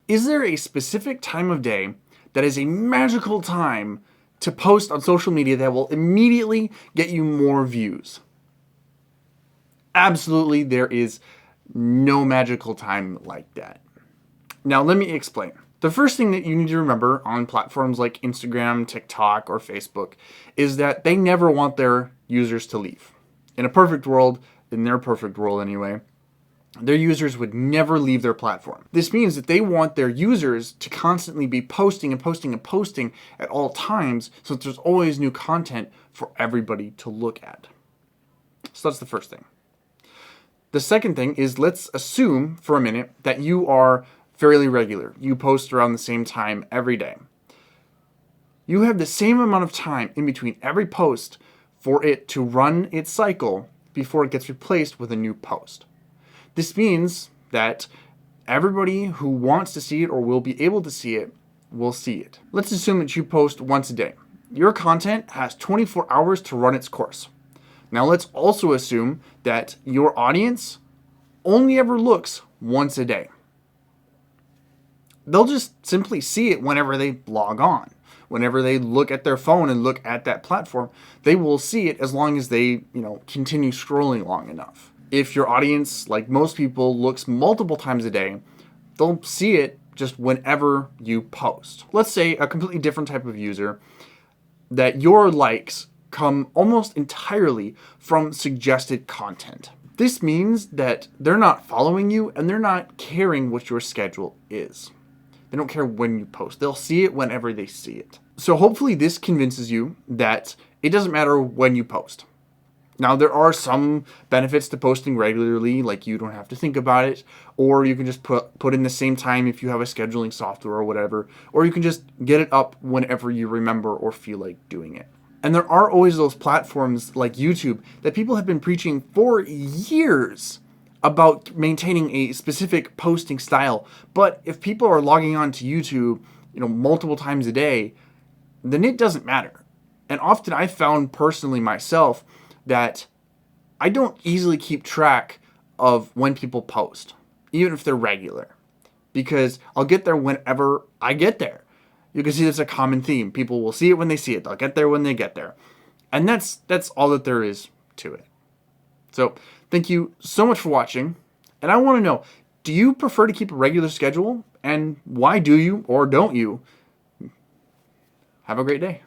Is there a specific time of day that is a magical time to post on social media that will immediately get you more views? Absolutely, there is no magical time like that. Now, let me explain. The first thing that you need to remember on platforms like Instagram, TikTok, or Facebook is that they never want their users to leave. In a perfect world, in their perfect world anyway, their users would never leave their platform. This means that they want their users to constantly be posting and posting and posting at all times, so that there's always new content for everybody to look at. So that's the first thing. The second thing is, let's assume for a minute that you are fairly regular. You post around the same time every day. You have the same amount of time in between every post for it to run its cycle before it gets replaced with a new post. This means that everybody who wants to see it or will be able to see it will see it. Let's assume that you post once a day. Your content has 24 hours to run its course. Now let's also assume that your audience only ever looks once a day. They'll just simply see it whenever they log on. Whenever they look at their phone and look at that platform, they will see it as long as they, continue scrolling long enough. If your audience, like most people, looks multiple times a day, they'll see it just whenever you post. Let's say a completely different type of user, that your likes come almost entirely from suggested content. This means that they're not following you and they're not caring what your schedule is. They don't care when you post. They'll see it whenever they see it. So hopefully this convinces you that it doesn't matter when you post. Now, there are some benefits to posting regularly, like you don't have to think about it, or you can just put in the same time if you have a scheduling software or whatever, or you can just get it up whenever you remember or feel like doing it. And there are always those platforms like YouTube that people have been preaching for years about maintaining a specific posting style. But if people are logging on to YouTube, multiple times a day, then it doesn't matter. And often I found personally myself that I don't easily keep track of when people post, even if they're regular, because I'll get there whenever I get there. You can see that's a common theme. People will see it when they see it. They'll get there when they get there. And that's all that there is to it. So thank you so much for watching. And I want to know, do you prefer to keep a regular schedule? And why do you or don't you? Have a great day.